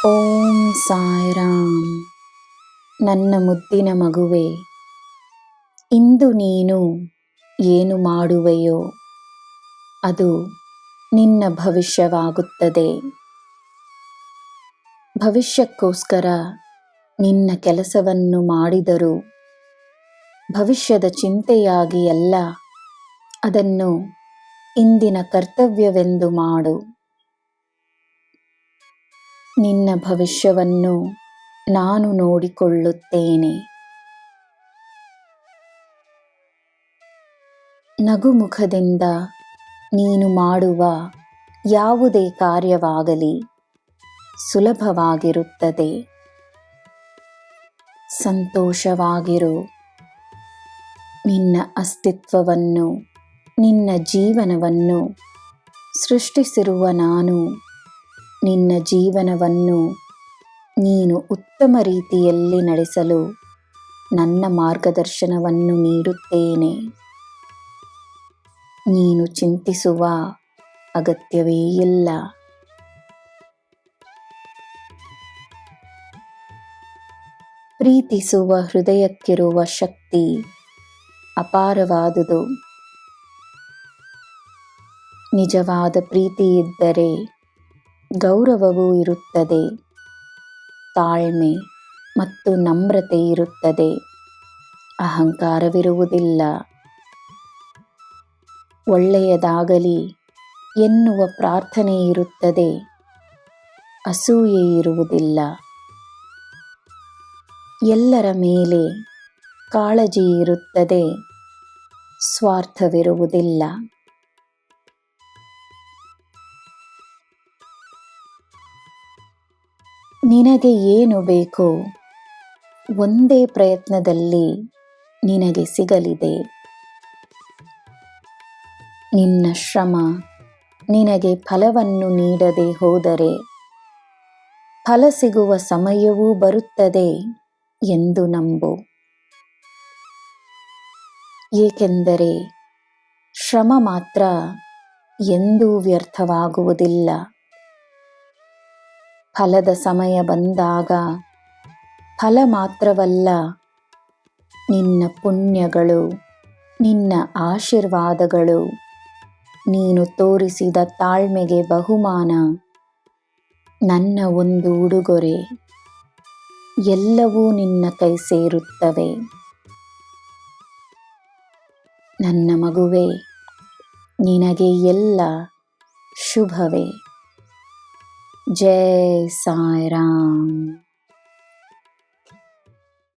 ಓಂ ಸಾಯಿರಾಮ್. ನನ್ನ ಮುದ್ದಿನ ಮಗುವೆ, ಇಂದು ನೀನು ಏನು ಮಾಡುವೆಯೋ ಅದು ನಿನ್ನ ಭವಿಷ್ಯವಾಗುತ್ತದೆ. ಭವಿಷ್ಯಕ್ಕೋಸ್ಕರ ನಿನ್ನ ಕೆಲಸವನ್ನು ಮಾಡಿದರೂ ಭವಿಷ್ಯದ ಚಿಂತೆಯಾಗಿ ಅಲ್ಲ, ಅದನ್ನು ಇಂದಿನ ಕರ್ತವ್ಯವೆಂದು ಮಾಡು. ನಿನ್ನ ಭವಿಷ್ಯವನ್ನು ನಾನು ನೋಡಿಕೊಳ್ಳುತ್ತೇನೆ. ನಗುಮುಖದಿಂದ ನೀನು ಮಾಡುವ ಯಾವುದೇ ಕಾರ್ಯವಾಗಲಿ ಸುಲಭವಾಗಿರುತ್ತದೆ. ಸಂತೋಷವಾಗಿರು. ನಿನ್ನ ಅಸ್ತಿತ್ವವನ್ನು, ನಿನ್ನ ಜೀವನವನ್ನು ಸೃಷ್ಟಿಸಿರುವ ನಾನು ನಿನ್ನ ಜೀವನವನ್ನು ನೀನು ಉತ್ತಮ ರೀತಿಯಲ್ಲಿ ನಡೆಸಲು ನನ್ನ ಮಾರ್ಗದರ್ಶನವನ್ನು ನೀಡುತ್ತೇನೆ. ನೀನು ಚಿಂತಿಸುವ ಅಗತ್ಯವೇ ಇಲ್ಲ. ಪ್ರೀತಿಸುವ ಹೃದಯಕ್ಕಿರುವ ಶಕ್ತಿ ಅಪಾರವಾದುದು. ನಿಜವಾದ ಪ್ರೀತಿ ಇದ್ದರೆ ಗೌರವವೂ ಇರುತ್ತದೆ, ತಾಳ್ಮೆ ಮತ್ತು ನಮ್ರತೆ ಇರುತ್ತದೆ, ಅಹಂಕಾರವಿರುವುದಿಲ್ಲ. ಒಳ್ಳೆಯದಾಗಲಿ ಎನ್ನುವ ಪ್ರಾರ್ಥನೆ ಇರುತ್ತದೆ, ಅಸೂಯೆ ಇರುವುದಿಲ್ಲ. ಎಲ್ಲರ ಮೇಲೆ ಕಾಳಜಿ ಇರುತ್ತದೆ, ಸ್ವಾರ್ಥವಿರುವುದಿಲ್ಲ. ನಿನಗೆ ಏನು ಬೇಕೋ ಒಂದೇ ಪ್ರಯತ್ನದಲ್ಲಿ ನಿನಗೆ ಸಿಗಲಿದೆ. ನಿನ್ನ ಶ್ರಮ ನಿನಗೆ ಫಲವನ್ನು ನೀಡದೆ ಹೋದರೆ ಫಲ ಸಿಗುವ ಸಮಯವೂ ಬರುತ್ತದೆ ಎಂದು ನಂಬು. ಏಕೆಂದರೆ ಶ್ರಮ ಮಾತ್ರ ಎಂದೂ ವ್ಯರ್ಥವಾಗುವುದಿಲ್ಲ. ಫಲದ ಸಮಯ ಬಂದಾಗ ಫಲ ಮಾತ್ರವಲ್ಲ, ನಿನ್ನ ಪುಣ್ಯಗಳು, ನಿನ್ನ ಆಶೀರ್ವಾದಗಳು, ನೀನು ತೋರಿಸಿದ ತಾಳ್ಮೆಗೆ ಬಹುಮಾನ, ನನ್ನ ಒಂದು ಉಡುಗೊರೆ ಎಲ್ಲವೂ ನಿನ್ನ ಕೈ ಸೇರುತ್ತವೆ. ನನ್ನ ಮಗುವೆ, ನಿನಗೆ ಎಲ್ಲ ಶುಭವೇ. ಜೈ ಸಾಯಿರಾಮ್.